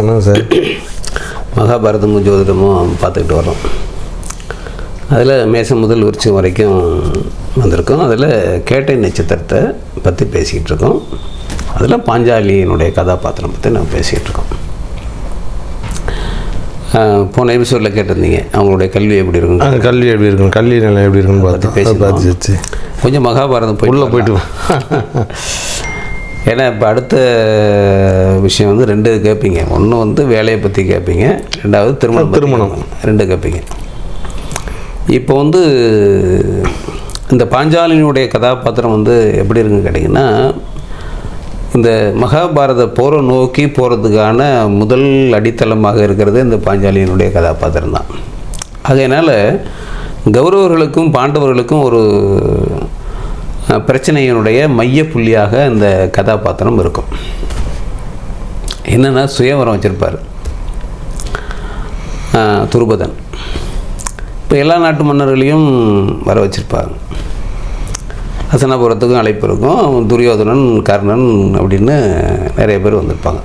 ஆமாம் சார். மகாபாரதமும் ஜோதிடமும் பார்த்துக்கிட்டு வரோம். அதில் மேசம் முதல் விருச்சிகம் வரைக்கும் வந்திருக்கோம். அதில் கேட்டை நட்சத்திரத்தை பற்றி பேசிக்கிட்டு இருக்கோம். அதில் பாஞ்சாலியினுடைய கதாபாத்திரம் பற்றி நம்ம பேசிக்கிட்டு இருக்கோம். போன எபிசோடில் கேட்டிருந்தீங்க அவங்களுடைய கல்வி எப்படி இருக்கும், கல்வி எப்படி இருக்கும், கல்வி நிலை எப்படி இருக்குன்னு பார்த்து கொஞ்சம் மகாபாரதம் உள்ளே போய்ட்டு ஏன்னா இப்போ அடுத்த விஷயம் வந்து 2 கேட்பீங்க. ஒன்று வந்து வேலையை பற்றி கேட்பீங்க, 2வது திருமணம் 2 கேட்பீங்க. இப்போ வந்து இந்த பாஞ்சாலியினுடைய கதாபாத்திரம் வந்து எப்படி இருக்குன்னு கேட்டிங்கன்னா, இந்த மகாபாரத போரை நோக்கி போகிறதுக்கான முதல் அடித்தளமாக இருக்கிறது இந்த பாஞ்சாலியினுடைய கதாபாத்திரம் தான். அதனால் கௌரவர்களுக்கும் பாண்டவர்களுக்கும் ஒரு பிரச்சனையினுடைய மைய புள்ளியாக இந்த கதாபாத்திரம் இருக்கும். என்னென்னா சுயவரம் வச்சுருப்பார் துருபதன். இப்போ எல்லா நாட்டு மன்னர்களையும் வர வச்சுருப்பாங்க. ஹஸ்தினாபுரத்துக்கும் அழைப்பு இருக்கும். துரியோதனன், கர்ணன் அப்படின்னு நிறைய பேர் வந்திருப்பாங்க.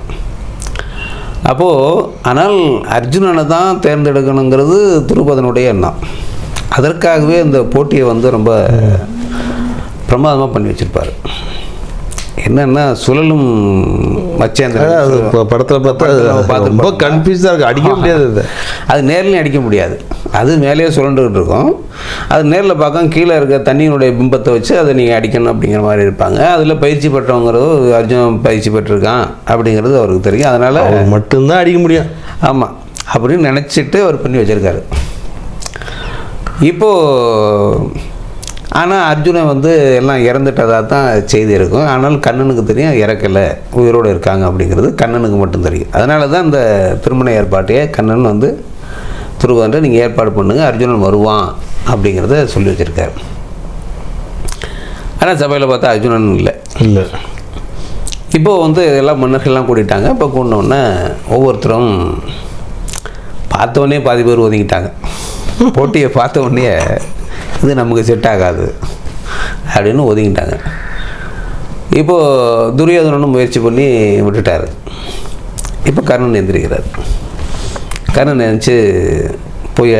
அப்போது ஆனால் அர்ஜுனனை தான் தேர்ந்தெடுக்கணுங்கிறது துருபதனுடைய எண்ணம். அதற்காகவே இந்த போட்டியை வந்து ரொம்ப பிரமாதமாக பண்ணி வச்சுருப்பார். என்னென்னா சுழலும் மச்சேந்திரன் படத்தில் பார்த்தா ரொம்ப கன்ஃபியூஸாக இருக்குது. அடிக்க முடியாது, அது நேர்லையும் அடிக்க முடியாது. அது மேலேயே சுழண்டுக்கிட்டு இருக்கும். அது நேரில் பார்க்க கீழே இருக்க தண்ணியினுடைய பிம்பத்தை வச்சு அதை நீங்கள் அடிக்கணும் அப்படிங்கிற மாதிரி இருப்பாங்க. அதில் பயிற்சி பெற்றவங்கிறது அர்ஜுன் பயிற்சி பெற்றிருக்கான் அப்படிங்கிறது அவருக்கு தெரியும். அதனால் மட்டும்தான் அடிக்க முடியும். ஆமாம் அப்படின்னு நினச்சிட்டு அவர் பண்ணி வச்சுருக்காரு. இப்போது ஆனால் அர்ஜுனை வந்து எல்லாம் இறந்துட்டதாக தான் செய்தி இருக்கும். ஆனால் கண்ணனுக்கு தெரியும் இறக்கலை, உயிரோடு இருக்காங்க அப்படிங்கிறது கண்ணனுக்கு மட்டும் தெரியும். அதனால தான் இந்த திருமண ஏற்பாட்டையே கண்ணன் வந்து துருவதன்ட்டு நீங்கள் ஏற்பாடு பண்ணுங்கள், அர்ஜுனன் வருவான் அப்படிங்கிறத சொல்லி வச்சுருக்காரு. ஆனால் சபையில் பார்த்தா அர்ஜுனன் இல்லை. இப்போது வந்து எல்லாம் மன்னர்கள்லாம் கூட்டிட்டாங்க. இப்போ கூட்டினோடனே ஒவ்வொருத்தரும் பார்த்தோன்னே பாதி பேர் ஒதுங்கிட்டாங்க. போட்டியை பார்த்த உடனே இது நமக்கு செட் ஆகாது அப்படின்னு ஒதுங்கிட்டாங்க. இப்போது துரியோதனனும் முயற்சி பண்ணி விட்டுட்டார். இப்போ கர்ணன் எந்திரிக்கிறார். கர்ணன் நினச்சி போய்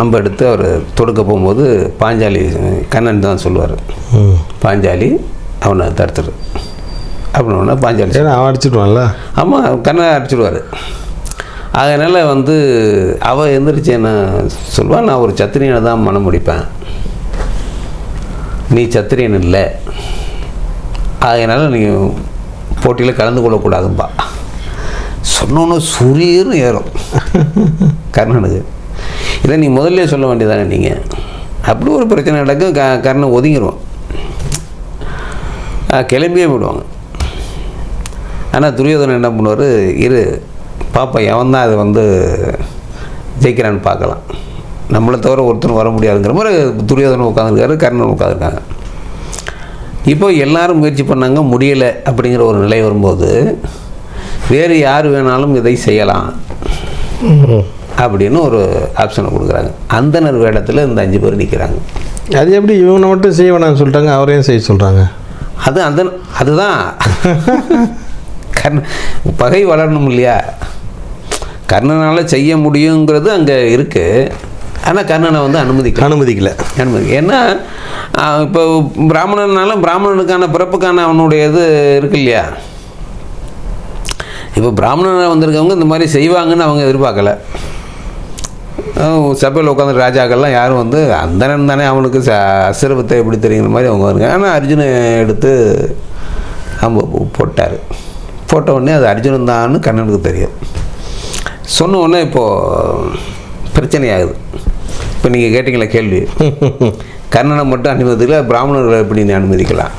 அம்பு எடுத்து அவர் தொடுக்க போகும்போது பாஞ்சாலி, கண்ணன் தான் சொல்லுவார், பாஞ்சாலி அவனை தடுத்துரு அப்படின்னா பாஞ்சாலி அவன் அடிச்சுடுவான்ல. ஆமாம், கண்ணனை அடிச்சுடுவார். அதனால் வந்து அவள் எந்திரிச்சு என்ன சொல்லுவாள், நான் ஒரு சத்திரியனை தான் மனம் முடிப்பேன், நீ சத்திரியன் இல்லை, அதனால் நீ போட்டியில் கலந்து கொள்ளக்கூடாதும்பா. சொன்னோன்னு சுரீர்னு ஏறும் கர்ணனுக்கு. இதை நீ முதல்ல சொல்ல வேண்டியதானே நீங்கள். அப்படி ஒரு பிரச்சனை நடக்கும். கர்ணன் ஒதுங்கிடுவான், கிளம்பியே விடுவாங்க. ஆனால் துரியோதனன் என்ன பண்ணுவார், இரு பாப்பா எவன் தான் அதை வந்து ஜெயிக்கிறான்னு பார்க்கலாம், நம்மளை தவிர ஒருத்தரும் வர முடியாதுங்கிற மாதிரி துரியோதனன் உட்காந்துருக்காரு, கர்ணன் உட்காந்துருக்காங்க. இப்போ எல்லோரும் முயற்சி பண்ணாங்க, முடியலை அப்படிங்கிற ஒரு நிலை வரும்போது வேறு யார் வேணாலும் இதை செய்யலாம் அப்படின்னு ஒரு ஆப்ஷனை கொடுக்குறாங்க. அந்தனர் வேடத்தில் இந்த 5 பேர் நிற்கிறாங்க. அது எப்படி இவனை மட்டும் செய்ய வேணாம்னு சொல்லிட்டாங்க, அவரையும் செய்ய சொல்கிறாங்க? அதுதான் பகை வளரணும் இல்லையா, கர்ணனால் செய்ய முடியுங்கிறது அங்கே இருக்குது. ஆனால் கர்ணனை வந்து அனுமதிக்கலை. ஏன்னா இப்போ பிராமணனாலும் பிராமணனுக்கான பிறப்புக்கான அவனுடைய இது இருக்கு இல்லையா. இப்போ பிராமணனாக வந்திருக்கவங்க இந்த மாதிரி செய்வாங்கன்னு அவங்க எதிர்பார்க்கலை. சபையில் உட்காந்து ராஜாக்கள்லாம் யாரும் வந்து அந்தனன் தானே அவனுக்கு அசிரபத்தை எப்படி தெரியுங்கிற மாதிரி அவங்க வருங்க. ஆனால் அர்ஜுனை எடுத்து போட்டார். போட்ட உடனே அது அர்ஜுனன் தான்னு கண்ணனுக்கு தெரியும். சொன்ன உடனே இப்போது பிரச்சனையாகுது. இப்போ நீங்கள் கேட்டிங்களா கேள்வி, கர்ணனை மட்டும் அனுமதிக்கல, பிராமணர்களை எப்படி நீ அனுமதிக்கலாம்,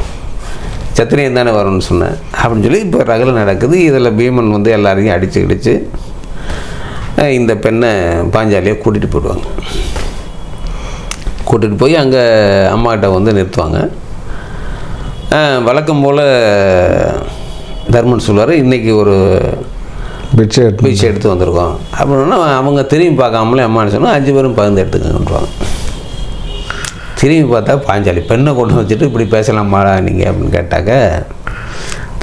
சத்திரியன் தானே வரும்னு சொன்னேன் அப்படின்னு சொல்லி இப்போ ரகலை நடக்குது. இதில் பீமன் வந்து எல்லாரையும் அடித்து இந்த பெண்ணை பாஞ்சாலியை கூட்டிகிட்டு போயிடுவாங்க. கூட்டிகிட்டு போய் அங்கே அம்மாக்கிட்ட வந்து நிறுத்துவாங்க. வழக்கம் போல் தர்மன் சொல்லுவார், இன்றைக்கி ஒரு பிச்சை எடுத்து வந்திருக்கோம் அப்படின்னா அவங்க திரும்பி பார்க்காமலே அம்மான்னு சொன்னால் 5 பேரும் பகிர்ந்து எடுத்துக்கன்றுவாங்க. திரும்பி பார்த்தா பாஞ்சாலி பெண்ணை கொண்டு வச்சுட்டு இப்படி பேசலாமாடா நீங்கள் அப்படின்னு கேட்டாக்க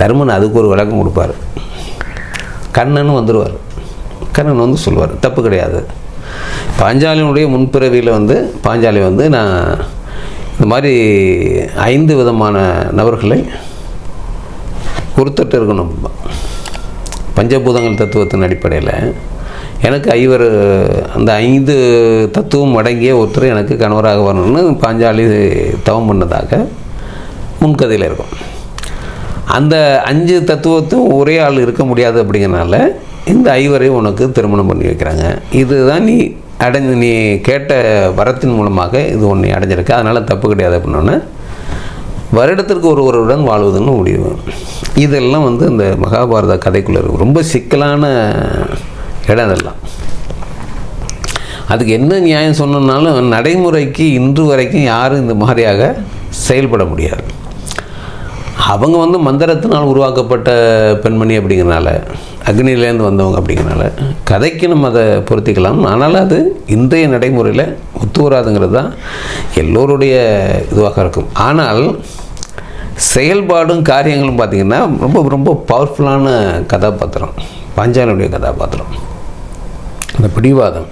தர்மன் அதுக்கு ஒரு விளக்கம் கொடுப்பார். கண்ணனும் வந்துடுவார். கர்ணன் வந்து சொல்லுவார், தப்பு கிடையாது. பாஞ்சாலியினுடைய முன்பிறவியில் வந்து பாஞ்சாலி வந்து நான் இந்த மாதிரி 5 விதமான நபர்களை பொறுத்துட்டு இருக்கணும். பஞ்சபூதங்கள் தத்துவத்தின் அடிப்படையில் எனக்கு அந்த 5 தத்துவம் அடங்கிய ஒருத்தர் எனக்கு கணவராக வரணும்னு பாஞ்சாலி தவம் பண்ணதாக முன்கதையில் இருக்கும். அந்த 5 தத்துவத்தும் ஒரே ஆள் இருக்க முடியாது அப்படிங்கிறனால இந்த 5 உனக்கு திருமணம் பண்ணி வைக்கிறாங்க. இதுதான் நீ கேட்ட வரத்தின் மூலமாக இது ஒன்று அடைஞ்சிருக்கு, அதனால் தப்பு கிடையாது அப்படின்னோடனே வருடத்திற்கு ஒருவருடன் வாழ்வதுன்னு முடிவு. இதெல்லாம் வந்து இந்த மகாபாரத கதைக்குள்ளே இருக்கும். ரொம்ப சிக்கலான இடம் இதெல்லாம். அதுக்கு என்ன நியாயம் சொன்னாலும் நடைமுறைக்கு இன்று வரைக்கும் யாரும் இந்த மாதிரியாக செயல்பட முடியாது. அவங்க வந்து மந்திரத்தினால் உருவாக்கப்பட்ட பெண்மணி அப்படிங்கிறனால, அக்னியிலேருந்து வந்தவங்க அப்படிங்கிறனால கதைக்கு நம்ம அதை பொருத்திக்கலாம். ஆனால் அது இன்றைய நடைமுறையில் ஒத்து வராதுங்கிறது தான் எல்லோருடைய இதுவாக இருக்கும். ஆனால் செயல்பாடும் காரியங்களும் பார்த்திங்கன்னா ரொம்ப ரொம்ப பவர்ஃபுல்லான கதாபாத்திரம் பாஞ்சாலியுடைய கதாபாத்திரம். அந்த பிடிவாதம்,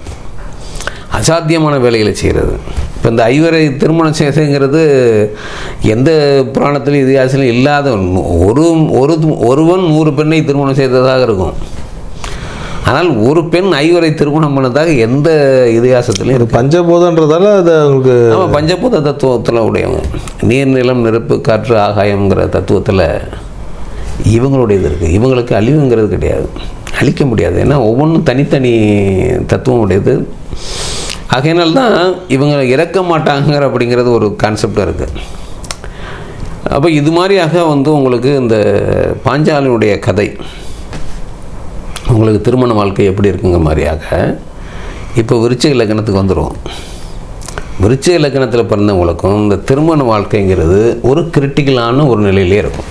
அசாத்தியமான வேலைகளை செய்கிறது. இப்போ இந்த 5 திருமணம் செய்கிறதுங்கிறது எந்த புராணத்திலும் இதிகாசத்திலும் இல்லாத ஒருவன் 100 பெண்ணை திருமணம் செய்ததாக இருக்கும். ஆனால் ஒரு பெண் 5 திருமணம் பண்ணதாக எந்த இதிகாசத்துலையும் இது பஞ்சபூதன்றதால அது அவங்களுக்கு நம்ம பஞ்சபூத தத்துவத்தில் உடையவங்க. நீர், நிலம், நெருப்பு, காற்று, ஆகாயங்கிற தத்துவத்தில் இவங்களுடையது இருக்குது. இவங்களுக்கு அழிவுங்கிறது கிடையாது, அழிக்க முடியாது. ஏன்னா ஒவ்வொன்றும் தனித்தனி தத்துவம் உடையது. ஆகையினால்தான் இவங்க இறக்க மாட்டாங்கிற அப்படிங்கிறது ஒரு கான்செப்டாக இருக்குது. அப்போ இது மாதிரியாக வந்து உங்களுக்கு இந்த பாஞ்சாலியுடைய கதை உங்களுக்கு திருமண வாழ்க்கை எப்படி இருக்குங்கிற மாதிரியாக இப்போ விருச்சிக இலக்கணத்துக்கு வந்துடும். விருச்சிக இலக்கணத்தில் பிறந்தவங்களுக்கும் இந்த திருமண வாழ்க்கைங்கிறது ஒரு கிரிட்டிக்கலான ஒரு நிலையிலே இருக்கும்.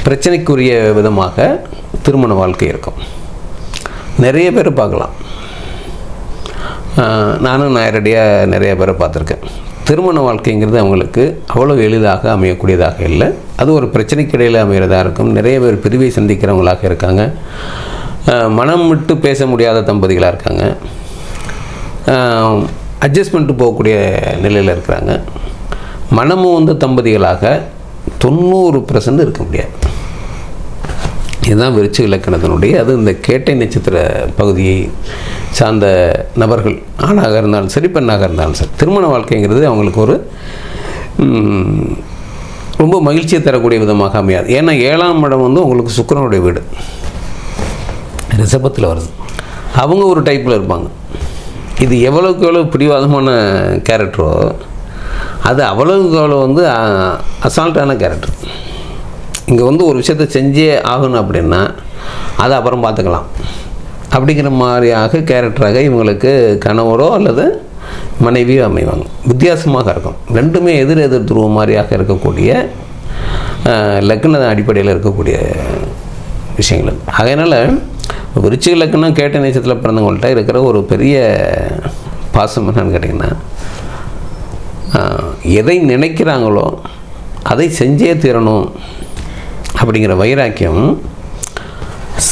பிரச்சனைக்குரிய விதமாக திருமண வாழ்க்கை இருக்கும். நிறைய பேர் பார்க்கலாம். நானும் நேரடியாக நிறைய பேரை பார்த்துருக்கேன். திருமண வாழ்க்கைங்கிறது அவங்களுக்கு அவ்வளோ எளிதாக அமையக்கூடியதாக இல்லை. அது ஒரு பிரச்சனைக்கு இடையில் அமைகிறதாக இருக்கும். நிறைய பேர் பிரிவை சந்திக்கிறவங்களாக இருக்காங்க. மனம் விட்டு பேச முடியாத தம்பதிகளாக இருக்காங்க. அட்ஜஸ்ட்மெண்ட்டு போகக்கூடிய நிலையில் இருக்கிறாங்க. மனமும் வந்து தம்பதிகளாக 90% இருக்க முடியாது. இதுதான் விருச்சிக இலக்கணத்தினுடைய அது இந்த கேட்டை நட்சத்திர பகுதியை சார்ந்த நபர்கள் ஆணாக இருந்தாலும் சரி பெண்ணாக இருந்தாலும் சரி திருமண வாழ்க்கைங்கிறது அவங்களுக்கு ஒரு ரொம்ப மகிழ்ச்சியை தரக்கூடிய விதமாக அமையாது. ஏன்னா 7ஆம் இடம் வந்து உங்களுக்கு சுக்கிரனுடைய வீடு, ரிஷபத்தில் வருது. அவங்க ஒரு டைப்பில் இருப்பாங்க. இது எவ்வளோக்கு எவ்வளோ பிடிவாதமான கேரக்டரோ அது அவ்வளவுக்கு அவ்வளோ வந்து அசால்ட்டான கேரக்டர். இங்கே வந்து ஒரு விஷயத்தை செஞ்சே ஆகணும் அப்படின்னா அதை அப்புறம் பார்த்துக்கலாம் அப்படிங்கிற மாதிரியாக கேரக்டராக இவங்களுக்கு கணவரோ அல்லது மனைவியோ அமைவாங்க. வித்தியாசமாக இருக்கும். ரெண்டுமே எதிர் துருவம் மாதிரியாக இருக்கக்கூடிய லக்ன அடிப்படையில் இருக்கக்கூடிய விஷயங்கள். அதனால் விருச்சிக லக்னம் கேட்ட நட்சத்திரத்தில் பிறந்தவங்கள்ட்ட இருக்கிற ஒரு பெரிய பாசம் என்னன்னு கேட்டிங்கன்னா, எதை நினைக்கிறாங்களோ அதை செஞ்சே தீரணும் அப்படிங்கிற வைராக்கியம்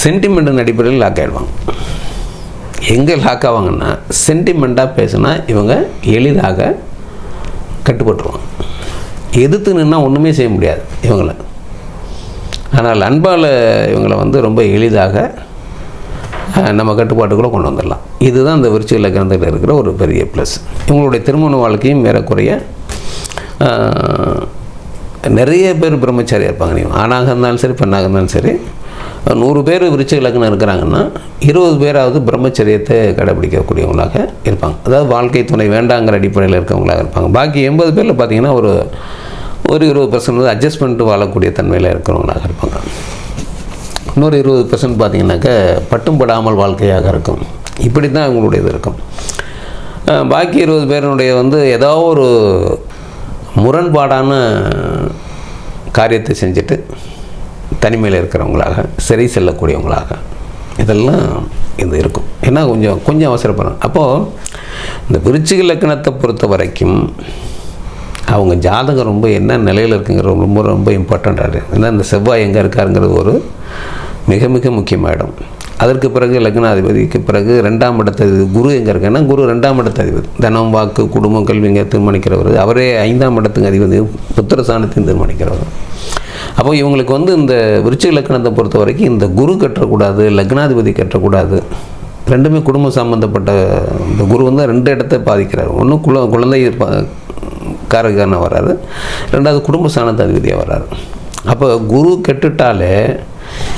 சென்டிமெண்ட்டின் அடிப்படையில் லாக் ஆகிடுவாங்க. எங்கே லாக் ஆவாங்கன்னா சென்டிமெண்ட்டாக பேசுனா இவங்க எளிதாக கட்டுப்பட்டுருவாங்க. எதிர்த்து நின்னா ஒன்றுமே செய்ய முடியாது இவங்களை. ஆனால் அன்பால் இவங்களை வந்து ரொம்ப எளிதாக நம்ம கட்டுப்பாட்டுக்குள்ளே கொண்டு வந்துடலாம். இதுதான் இந்த விருச்சிக இலக்கணத்தில் இருக்கிற ஒரு பெரிய ப்ளஸ். இவங்களுடைய திருமண வாழ்க்கையும் ஏறக்குறைய நிறைய பேர் பிரம்மச்சாரியாக இருப்பாங்க. நீங்கள் ஆணாக இருந்தாலும் சரி பெண்ணாக இருந்தாலும் சரி 100 பேர் விருச்சிக இலக்கணம் இருக்கிறாங்கன்னா 20 பேராவது பிரம்மச்சரியத்தை கடைபிடிக்கக்கூடியவங்களாக இருப்பாங்க. அதாவது வாழ்க்கை துணை வேண்டாங்கிற அடிப்படையில் இருக்கவங்களாக இருப்பாங்க. பாக்கி 80 பேரில் பார்த்திங்கன்னா ஒரு 20% அட்ஜஸ்ட் பண்ணிட்டு வாழக்கூடிய தன்மையில் இருக்கிறவங்களாக இருப்பாங்க. இன்னொரு 20% பார்த்திங்கனாக்கா பட்டும் படாமல் வாழ்க்கையாக இருக்கும். இப்படி தான் இவங்களுடைய இது இருக்கும். பாக்கி 20 பேருடைய வந்து ஏதோ ஒரு முரண்பாடான காரியத்தை செஞ்சுட்டு தனிமையில் இருக்கிறவங்களாக சரி செல்லக்கூடியவங்களாக இதெல்லாம் இது இருக்கும். ஏன்னா கொஞ்சம் அவசரப்படும். அப்போது இந்த விருச்சிக இலக்கணத்தை பொறுத்த வரைக்கும் அவங்க ஜாதகம் ரொம்ப என்ன நிலையில் இருக்குங்கிற ரொம்ப இம்பார்ட்டண்ட்டாக இருக்குது. ஏன்னா இந்த செவ்வாய் எங்கே இருக்காருங்கிறது ஒரு மிக மிக முக்கியமாகிடும். அதற்கு பிறகு லக்னாதிபதிக்கு பிறகு 2ஆம் இடத்ததிபதி குரு எங்கே இருக்குன்னா, குரு 2ஆம் இடத்ததிபதி, தனம் வாக்கு குடும்பம் கல்விங்க தீர்மானிக்கிறவர். அவரே 5ஆம் இடத்துக்கு அதிபதி, புத்திரஸ்தானத்தையும் தீர்மானிக்கிறவர். அப்போ இவங்களுக்கு வந்து இந்த விருச்சிக லக்னத்தை பொறுத்த வரைக்கும் இந்த குரு கட்டக்கூடாது, லக்னாதிபதி கட்டக்கூடாது. ரெண்டுமே குடும்பம் சம்மந்தப்பட்ட. இந்த குரு வந்து 2 இடத்தை பாதிக்கிறார். ஒன்று குழந்தை காரகாரனாக வராது, 2வது குடும்ப ஸ்தானத்து அதிபதியாக வராது. அப்போ குரு கெட்டுட்டாலே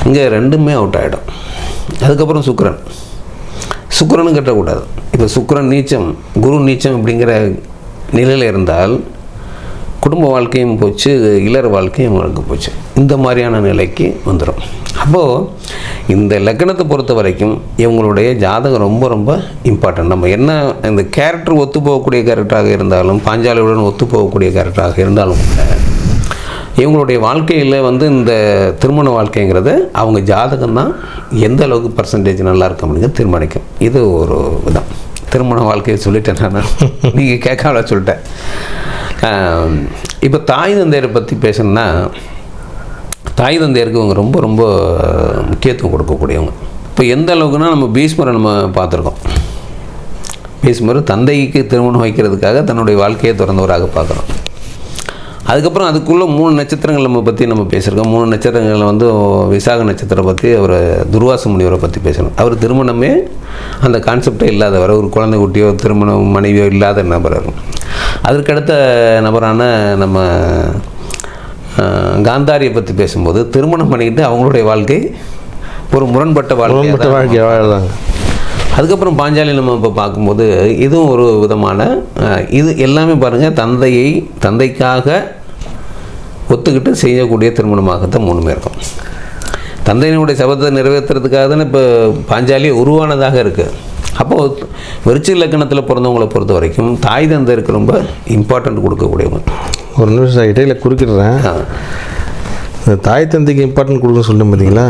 இங்கே 2மே அவுட் ஆகிடும். அதுக்கப்புறம் சுக்கிரனும் கட்டக்கூடாது. இப்போ சுக்கிரன் நீச்சம், குரு நீச்சம் அப்படிங்கிற நிலையில் இருந்தால் குடும்ப வாழ்க்கையும் போச்சு, இளர் வாழ்க்கையும் அவங்களுக்கு போச்சு. இந்த மாதிரியான நிலைக்கு வந்துடும். அப்போது இந்த லக்னத்தை பொறுத்த வரைக்கும் இவங்களுடைய ஜாதகம் ரொம்ப ரொம்ப இம்பார்ட்டன்ட். நம்ம என்ன இந்த கேரக்டர் ஒத்து போகக்கூடிய கேரக்டராக இருந்தாலும், பாஞ்சாலியுடன் ஒத்து போகக்கூடிய கேரக்டராக இருந்தாலும் கூட இவங்களுடைய வாழ்க்கையில் வந்து இந்த திருமண வாழ்க்கைங்கிறத அவங்க ஜாதகம் தான் எந்த அளவுக்கு பர்சன்டேஜ் நல்லா இருக்கும் அப்படிங்கிறது தீர்மானிக்கும். இது ஒரு விதம். திருமண வாழ்க்கையை சொல்லிட்டேன் நான், நீங்கள் கேட்காமல சொல்லிட்டேன். இப்போ தாய் தந்தையரை பற்றி பேசணுன்னா, தாய் தந்தையருக்கு இவங்க ரொம்ப ரொம்ப முக்கியத்துவம் கொடுக்கக்கூடியவங்க. இப்போ எந்த அளவுக்குன்னா, நம்ம பீஷ்மரை நம்ம பார்த்துருக்கோம். பீஷ்மர் தந்தைக்கு திருமணம் வைக்கிறதுக்காக தன்னுடைய வாழ்க்கையை திறந்தவராக பார்க்குறோம். அதுக்கப்புறம் அதுக்குள்ளே 3 நட்சத்திரங்கள் நம்ம பற்றி நம்ம பேசியிருக்கோம். 3 நட்சத்திரங்களில் வந்து விசாக நட்சத்திரம் பற்றி அவர் துர்வாச முனிவரை பற்றி பேசணும். அவர் திருமணமே அந்த கான்செப்டே இல்லாதவர், ஒரு குழந்தை குட்டியோ திருமணம் மனைவியோ இல்லாத நபர். அதற்கடுத்த நபரான நம்ம காந்தாரியை பற்றி பேசும்போது திருமணம் பண்ணிக்கிட்டு அவங்களுடைய வாழ்க்கை ஒரு முரண்பட்ட வாழ்க்கை வாழ்ந்தாங்க. அதுக்கப்புறம் பாஞ்சாலி நம்ம இப்போ பார்க்கும்போது இதுவும் ஒரு விதமான இது எல்லாமே பாருங்கள், தந்தைக்காக ஒத்துக்கிட்டு செய்யக்கூடிய திருமணமாகத்தான் 3மே இருக்கும். தந்தையினுடைய சபதத்தை நிறைவேற்றுறதுக்காக தானே இப்போ பாஞ்சாலி உருவானதாக இருக்குது. அப்போது விருச்சிக லக்னத்தில் பிறந்தவங்களை பொறுத்த வரைக்கும் தாய் தந்தைக்கு ரொம்ப இம்பார்ட்டண்ட் கொடுக்கக்கூடியவங்க. ஒரு நிமிஷம் இடையில குறுக்கிடுறேன். இந்த தாய் தந்தைக்கு இம்பார்ட்டன்ட் கொடுக்க சொல்ல பார்த்தீங்களா,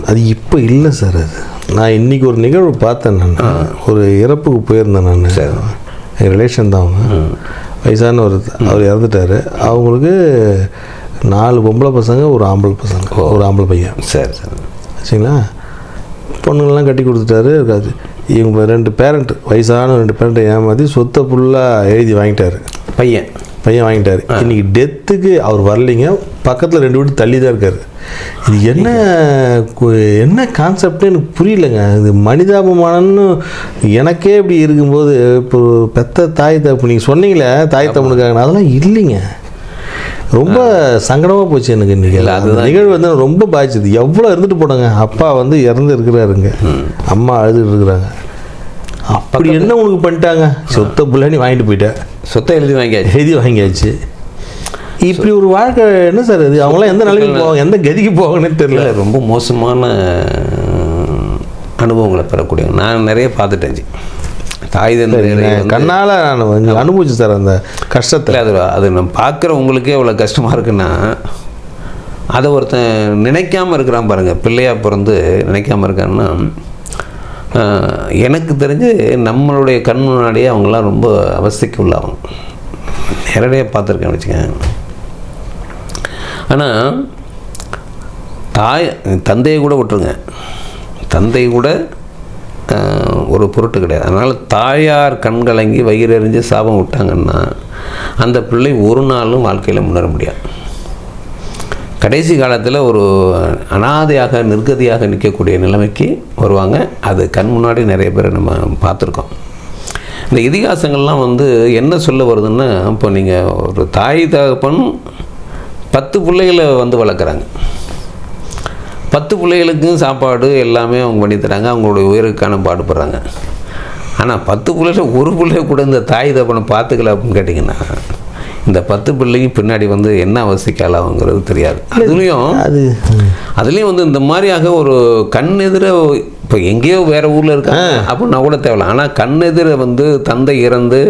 அது இப்போ இல்லை சார். அது நான் இன்றைக்கி ஒரு நிகழ்வு பார்த்தேன். நான் ஒரு இறப்புக்கு போயிருந்தேன். நான் என் ரிலேஷன் தான். அவங்க வயசான அவர் இறந்துட்டார். அவங்களுக்கு 4 பொம்பளை பசங்க, ஒரு ஆம்பளை பையன். சரி சரி சரிங்களா. பொண்ணுங்கள்லாம் கட்டி கொடுத்துட்டாரு. இருக்காது. இவங்க 2 பேரண்ட், வயசான 2 பேரண்ட்டை ஏமாற்றி சொத்தை ஃபுல்லாக எழுதி வாங்கிட்டார். பையன் வாங்கிட்டார். இன்றைக்கி டெத்துக்கு அவர் வரலைங்க. பக்கத்தில் 2 வீடு தள்ளி தான் இருக்கார். இது என்ன கான்செப்ட்னு எனக்கு புரியலைங்க. இது மனிதாபமானன்னு எனக்கே இப்படி இருக்கும்போது, இப்போ பெத்த தாய் தப்பு நீங்கள் சொன்னீங்களே தாய் தப்புனுக்காக, அதெல்லாம் இல்லைங்க. ரொம்ப சங்கடமாக போச்சு எனக்கு இன்றைக்கி. அது நிகழ்வு வந்து ரொம்ப பாதிச்சது. எவ்வளோ இருந்துட்டு போனாங்க. அப்பா வந்து இறந்து இருக்கிறாருங்க, அம்மா அழுதுட்டு இருக்கிறாங்க. அப்படி என்ன உனக்கு பண்ணிட்டாங்க? சொத்தை புள்ளானி வாங்கிட்டு போயிட்டேன். சொத்தை எழுதி வாங்கியாச்சு. இப்படி ஒரு வாழ்க்கை என்ன சார் இது? அவங்களாம் எந்த நிலைக்கு போவாங்க, எந்த கதிக்கு போவாங்கன்னு தெரியல. ரொம்ப மோசமான அனுபவங்களை பெறக்கூடியவங்க நான் நிறைய பார்த்துட்டேன். தாய் தந்தை கண்ணால் நான் அனுபவிச்சு சார் அந்த கஷ்டத்தில். அது நான் பார்க்குற உங்களுக்கே அவ்வளோ கஷ்டமாக இருக்குன்னா, அதை ஒருத்தன் நினைக்காமல் இருக்கிறான் பாருங்கள். பிள்ளையாக பிறந்து நினைக்காமல் இருக்கான்னா, எனக்கு தெரிஞ்சு நம்மளுடைய கண் முன்னாடியே அவங்களாம் ரொம்ப அவஸ்தைக்கு உள்ளாகும். நேரடியாக பார்த்துருக்கேன் வச்சுக்கேன். ஆனால் தந்தையை கூட விட்டுருங்க, தந்தை கூட ஒரு பொருட்டு கிடையாது. அதனால் தாயார் கண்கலங்கி வயிறறிஞ்சு சாபம் விட்டாங்கன்னா அந்த பிள்ளை ஒரு நாளும் வாழ்க்கையில் முன்னேற முடியாது. கடைசி காலத்தில் ஒரு அனாதையாக நிர்கதியாக நிற்கக்கூடிய நிலைமைக்கு வருவாங்க. அது கண் முன்னாடி நிறைய பேர் நம்ம பார்த்துருக்கோம். இந்த இதிகாசங்கள்லாம் வந்து என்ன சொல்ல வருதுன்னா, இப்போ நீங்கள் ஒரு தாய் தகப்பன் 10 பிள்ளைகளை வந்து வளர்க்குறாங்க. 10 பிள்ளைகளுக்கும் சாப்பாடு எல்லாமே அவங்க பண்ணி தராங்க, அவங்களுடைய உயிருக்கான பாடுபடுறாங்க. ஆனால் 10 பிள்ளைகள் ஒரு பிள்ளைய கூட இந்த தாய் தகப்பனை பார்த்துக்கல அப்படின்னு கேட்டிங்கன்னா, இந்த 10 பிள்ளைக்கும் பின்னாடி வந்து என்ன அவசியக்காலாங்கிறது தெரியாது. அதுலேயும் வந்து இந்த மாதிரியாக ஒரு கண் எதிர, இப்போ எங்கேயோ வேறு ஊரில் இருக்காங்க அப்படின்னா கூட தேவையில்ல. ஆனால் கண் எதிர வந்து தந்தை இறந்து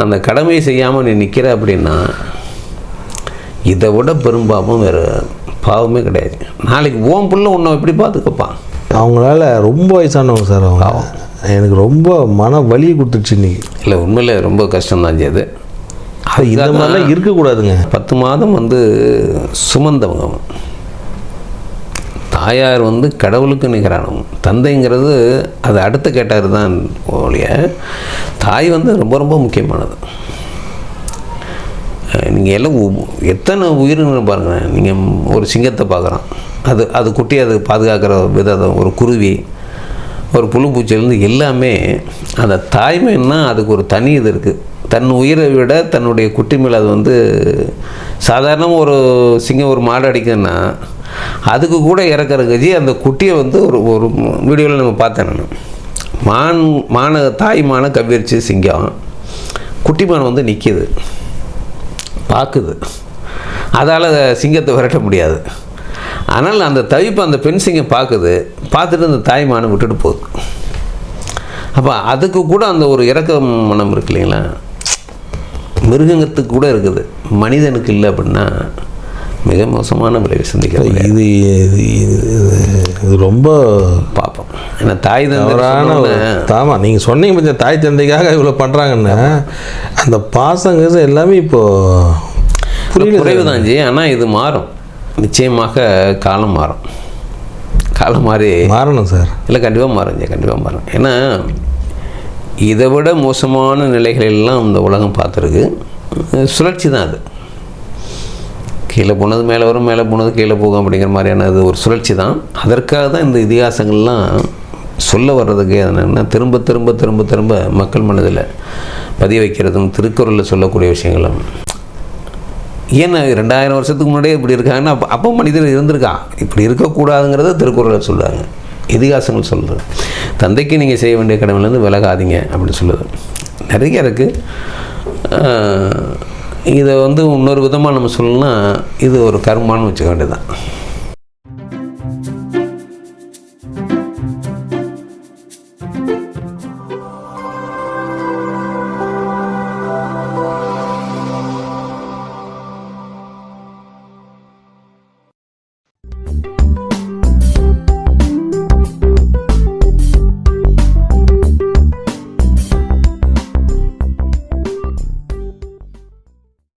அந்த கடமையை செய்யாமல் நீ நிற்கிற அப்படின்னா, இதை விட பெரும்பாவம் வேறு பாவமே கிடையாது. நாளைக்கு ஓம் புள்ள உன்னை எப்படி பார்த்துக்கப்பான்? அவங்களால ரொம்ப வயசானவங்க சார். அவங்க எனக்கு ரொம்ப மன வலியை கொடுத்துருச்சு இன்றைக்கி. இல்லை உண்மையிலே ரொம்ப கஷ்டம்தான் அது. இந்த மாதிரிலாம் இருக்கக்கூடாதுங்க. 10 மாதம் வந்து சுமந்தவங்க, தாயார் வந்து கடவுளுக்கு நிகரானவங்க. தந்தைங்கிறது அது அடுத்த கேட்டார் தான் ஒழிய, தாய் வந்து ரொம்ப ரொம்ப முக்கியமானது. நீங்கள் எல்லாம் எத்தனை உயிரினம் பாருங்கள். நீங்கள் ஒரு சிங்கத்தை பார்க்குறோம், அது குட்டி, அது பாதுகாக்கிற விதம், ஒரு குருவி, ஒரு புழு பூச்சிலேருந்து எல்லாமே அந்த தாய்மைன்னா அதுக்கு ஒரு தனி இது இருக்குது. தன் உயிரை விட தன்னுடைய குட்டி மேலே அது வந்து சாதாரணமாக ஒரு சிங்கம் ஒரு மாடு அடிக்குதுன்னா அதுக்கு கூட இறக்குற கட்சி அந்த குட்டியை வந்து ஒரு வீடியோவில் நம்ம பார்த்தேன் நான். தாய் மானை கவ்விரிச்சு சிங்கம், குட்டி மான் வந்து நிற்கிது, பார்க்குது. அதால் சிங்கத்தை விரட்ட முடியாது. ஆனால் அந்த தவிப்பு அந்த பெண் சிங்கம் பார்த்துட்டு அந்த தாய் மானை விட்டுட்டு போகுது. அப்போ அதுக்கு கூட அந்த ஒரு இறக்க மனம் இருக்கு இல்லைங்களா, மிருகத்துக்கு கூட இருக்குது, மனிதனுக்கு இல்லை அப்படின்னா மிக மோசமான விளைவை சந்திக்கிறது. இது ரொம்ப பார்ப்போம். ஏன்னா தாய் ஆமாம், நீங்கள் சொன்னீங்க கொஞ்சம் தாய் தந்தைக்காக இவ்வளோ பண்ணுறாங்கன்னா அந்த பாசங்க எல்லாமே இப்போது குறைவு தான் ஜி. ஆனால் இது மாறும், நிச்சயமாக காலம் மாறும். காலம் மாறணும் சார். இல்லை, கண்டிப்பாக மாறும் ஜி, கண்டிப்பாக மாறும். ஏன்னா இதை விட மோசமான நிலைகளெல்லாம் இந்த உலகம் பார்த்துருக்கு. சுழற்சி தான் அது. கீழே போனது மேலே வரும், மேலே போனது கீழே போகும் அப்படிங்கிற மாதிரியான அது ஒரு சுழற்சி தான். அதற்காக தான் இந்த இதிகாசங்கள்லாம் சொல்ல வர்றதுக்கு என்னென்னா திரும்ப திரும்ப திரும்ப திரும்ப மக்கள் மனதில் பதிய வைக்கிறதும் திருக்குறளில் சொல்லக்கூடிய விஷயங்களும். ஏன்னா 2000 வருஷத்துக்கு முன்னாடியே இப்படி இருக்காங்கன்னா அப்போ மனிதர் இருந்திருக்கான். இப்படி இருக்கக்கூடாதுங்கிறத திருக்குறளை சொல்கிறாங்க, இதிகாசங்கள் சொல்கிறது. தந்தைக்கு நீங்கள் செய்ய வேண்டிய கடமையிலேருந்து விலகாதீங்க அப்படின்னு சொல்லுது. நிறைய இருக்குது. இதை வந்து இன்னொரு விதமாக நம்ம சொல்லணும்னா இது ஒரு கர்மான்னு வச்சுக்க வேண்டியதுதான்.